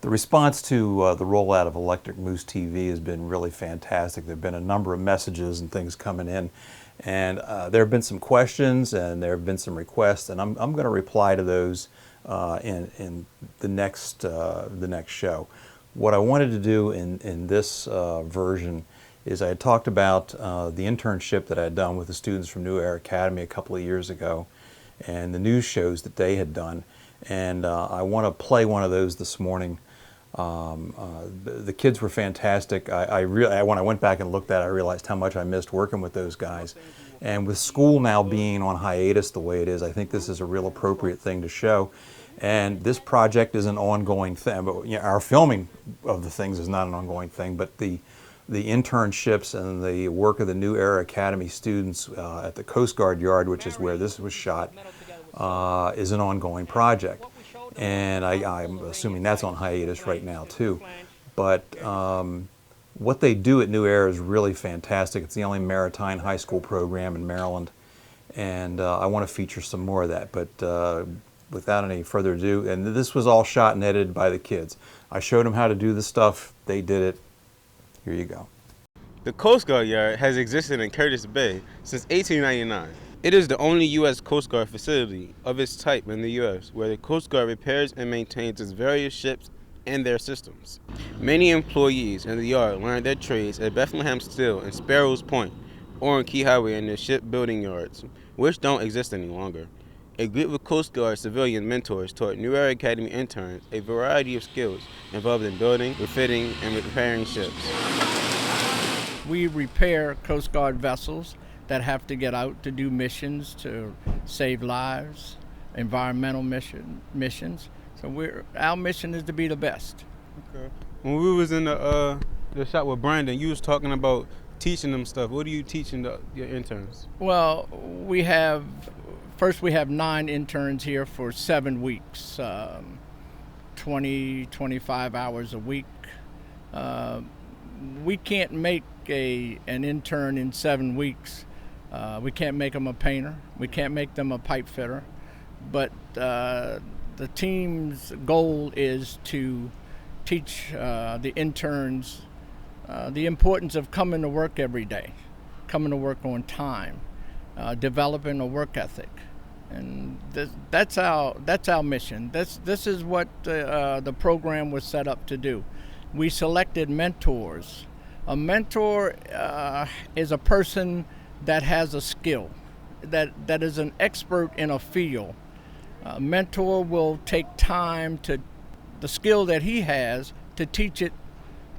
The response to the rollout of Electric Moose TV has been really fantastic. There have been a number of messages and things coming in, and there have been some questions and there have been some requests, and I'm going to reply to those in the next show. What I wanted to do in this version is I had talked about the internship that I had done with the students from New Era Academy a couple of years ago, and the news shows that they had done, and I want to play one of those this morning. The kids were fantastic. When I went back and looked at it, I realized how much I missed working with those guys. And with school now being on hiatus the way it is, I think this is a real appropriate thing to show. And this project is an ongoing thing. But our filming of the things is not an ongoing thing, but the internships and the work of the New Era Academy students at the Coast Guard Yard, which is where this was shot, is an ongoing project. And I'm assuming that's on hiatus right now too. But what they do at New Era is really fantastic. It's the only maritime high school program in Maryland, and I want to feature some more of that. But without any further ado, and this was all shot and edited by the kids. I showed them how to do the stuff. They did it. Here you go. The Coast Guard Yard has existed in Curtis Bay since 1899. It is the only U.S. Coast Guard facility of its type in the U.S. where the Coast Guard repairs and maintains its various ships and their systems. Many employees in the yard learned their trades at Bethlehem Steel and Sparrows Point, or on Key Highway in their shipbuilding yards, which don't exist any longer. A group of Coast Guard civilian mentors taught New Era Academy interns a variety of skills involved in building, refitting, and repairing ships. We repair Coast Guard vessels that have to get out to do missions to save lives, environmental missions. So our mission is to be the best. Okay. When we was in the shop with Brandon, you was talking about teaching them stuff. What are you teaching your interns? Well, we have 9 interns here for 7 weeks, 25 hours a week. We can't make an intern in 7 weeks. We can't make them a painter. We can't make them a pipe fitter. But the team's goal is to teach the interns the importance of coming to work every day, coming to work on time, developing a work ethic. And that's our mission. This is what the program was set up to do. We selected mentors. A mentor is a person that has a skill, that is an expert in a field. A mentor will take time to the skill that he has to teach it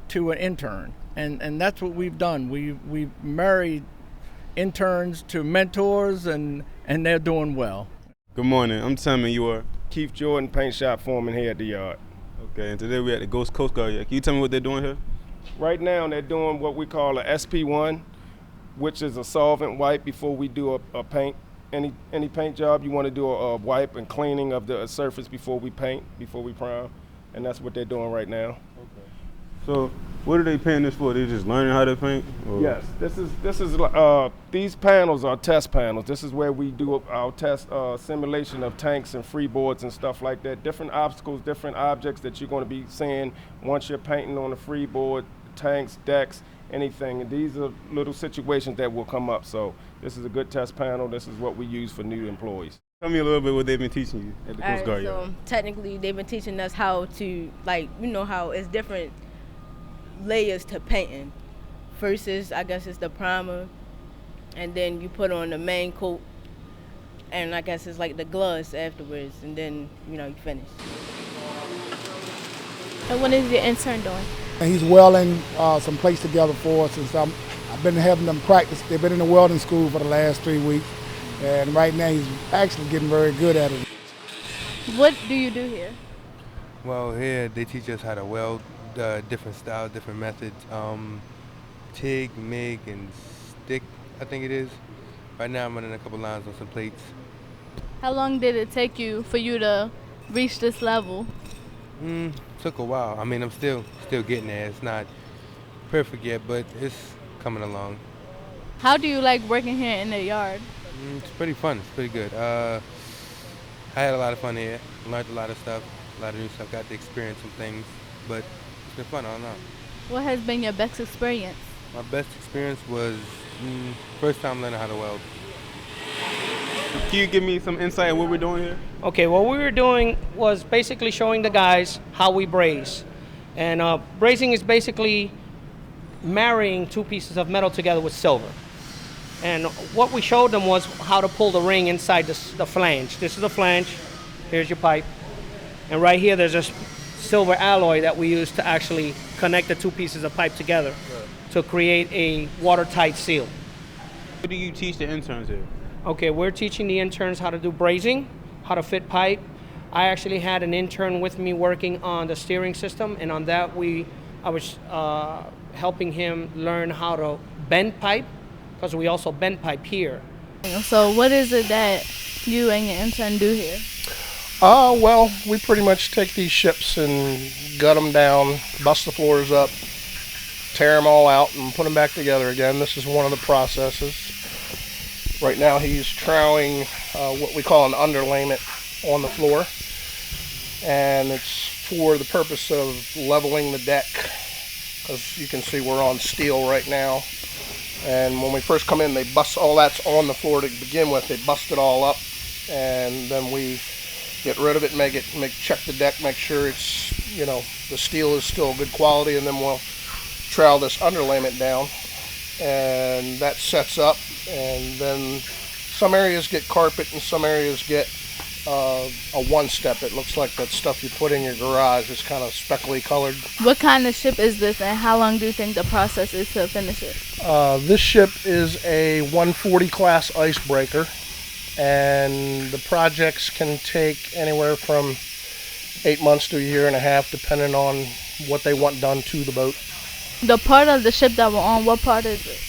to an intern, and that's what we've done. We've married interns to mentors, and they're doing well. Good morning. I'm Tim, and you are? Keith Jordan, paint shop foreman here at the yard. Okay, and today we're at the Coast Guard Yard. Can you tell me what they're doing here? Right now they're doing what we call a SP1, which is a solvent wipe before we do a paint. Any paint job, you want to do a wipe and cleaning of the surface before we paint, before we prime, and that's what they're doing right now. Okay. So what are they paying this for? They just learning how to paint? Or? Yes, this is these panels are test panels. This is where we do our test simulation of tanks and freeboards and stuff like that. Different obstacles, different objects that you're going to be seeing once you're painting on a freeboard, tanks, decks, anything. And these are little situations that will come up. So this is a good test panel. This is what we use for new employees. Tell me a little bit what they've been teaching you at the Coast Guard Yard. So technically they've been teaching us how to, how it's different layers to painting. First is, I guess, it's the primer, and then you put on the main coat, and I guess it's like the gloss afterwards, and then you finish. And what is your intern doing? And he's welding some plates together for us, and so I've been having them practice. They've been in the welding school for the last 3 weeks, and right now he's actually getting very good at it. What do you do here? Well, here they teach us how to weld, different styles, different methods, TIG, MIG, and stick, I think it is. Right now I'm running a couple lines on some plates. How long did it take you for you to reach this level? Took a while. I mean, I'm still getting there. It's not perfect yet, but it's coming along. How do you like working here in the yard? It's pretty fun. It's pretty good. I had a lot of fun here. Learned a lot of stuff. a lot of new stuff. Got to experience some things, but it's been fun all in all. What has been your best experience? My best experience was first time learning how to weld. Can you give me some insight on what we're doing here? Okay, what we were doing was basically showing the guys how we braze. And brazing is basically marrying two pieces of metal together with silver. And what we showed them was how to pull the ring inside the flange. This is the flange, here's your pipe. And right here there's a silver alloy that we use to actually connect the two pieces of pipe together to create a watertight seal. What do you teach the interns here? Okay, we're teaching the interns how to do brazing, how to fit pipe. I actually had an intern with me working on the steering system, and on that I was helping him learn how to bend pipe, because we also bend pipe here. So what is it that you and your intern do here? Well, we pretty much take these ships and gut them down, bust the floors up, tear them all out, and put them back together again. This is one of the processes. Right now he's troweling what we call an underlayment on the floor, and it's for the purpose of leveling the deck, because you can see we're on steel right now. And when we first come in, they bust all that's on the floor to begin with. They bust it all up, and then we get rid of it, check the deck, make sure it's, the steel is still good quality, and then we'll trowel this underlayment down, and that sets up. And then some areas get carpet and some areas get a one-step. It looks like that stuff you put in your garage. It's kind of speckly colored. What kind of ship is this, and how long do you think the process is to finish it? This ship is a 140 class icebreaker, and the projects can take anywhere from 8 months to a year and a half, depending on what they want done to the boat. The part of the ship that we're on, what part is it?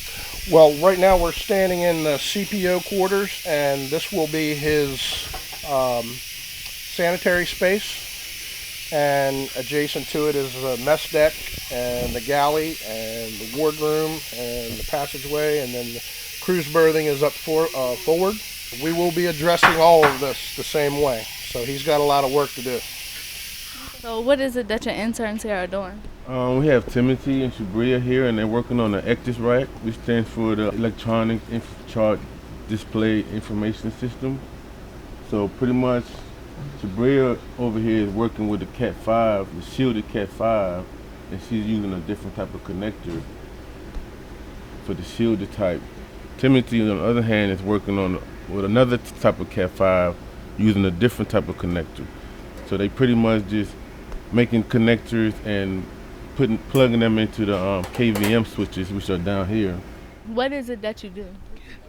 Well, right now we're standing in the CPO quarters, and this will be his sanitary space, and adjacent to it is the mess deck and the galley and the wardroom and the passageway, and then the cruise berthing is up forward. We will be addressing all of this the same way, so he's got a lot of work to do. So what is it that your interns here are doing? We have Timothy and Shabria here, and they're working on the ECDIS rack, which stands for the Electronic Chart Display Information System. So pretty much, Shabria over here is working with the Cat 5, the shielded Cat 5, and she's using a different type of connector for the shielded type. Timothy, on the other hand, is working with another type of Cat 5 using a different type of connector. So they pretty much just making connectors and plugging them into the KVM switches, which are down here. What is it that you do?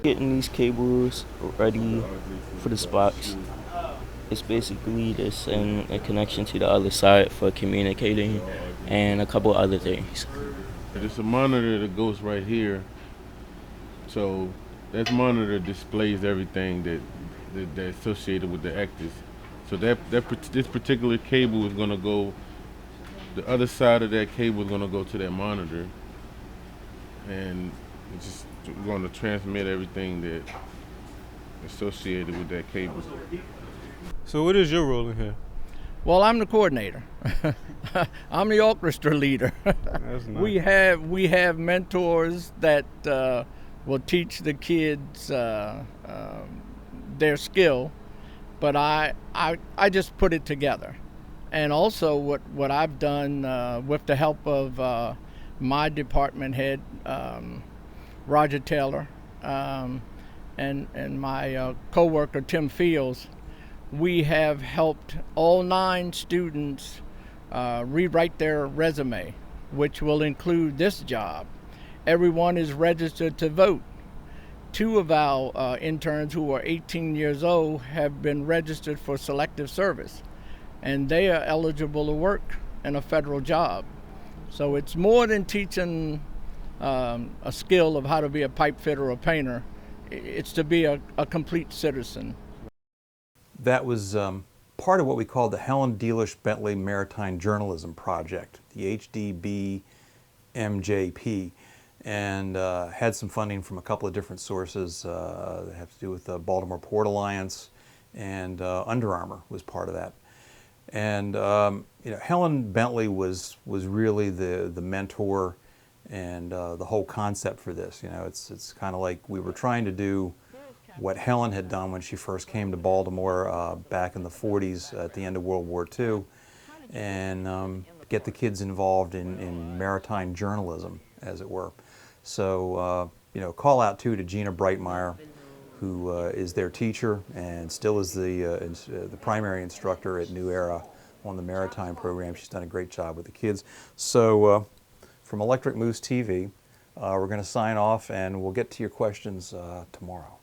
Getting these cables ready for the spots. It's basically just a connection to the other side for communicating and a couple other things. There's a monitor that goes right here. So that monitor displays everything that's associated with the ECDIS. So this particular cable is going to go, the other side of that cable is going to go to that monitor, and it's just going to transmit everything that's associated with that cable. So what is your role in here? Well, I'm the coordinator. I'm the orchestra leader. That's nice. We have mentors that will teach the kids their skill, but I just put it together. And also what I've done with the help of my department head, Roger Taylor, and my co-worker Tim Fields, we have helped all 9 students rewrite their resume, which will include this job. Everyone is registered to vote. 2 of our interns who are 18 years old have been registered for selective service, and they are eligible to work in a federal job. So it's more than teaching a skill of how to be a pipe fitter or painter. It's to be a complete citizen. That was part of what we called the Helen Dealish Bentley Maritime Journalism Project, the HDBMJP, and had some funding from a couple of different sources that have to do with the Baltimore Port Alliance, and Under Armour was part of that. And you know, Helen Bentley was really the mentor and the whole concept for this. You know, it's kind of like we were trying to do what Helen had done when she first came to Baltimore back in the 40s at the end of World War II, and get the kids involved in maritime journalism, as it were. So, you know, call out too to Gina Breitmeyer, who is their teacher and still is the primary instructor at New Era on the maritime program. She's done a great job with the kids. So, from Electric Moose TV, we're going to sign off, and we'll get to your questions tomorrow.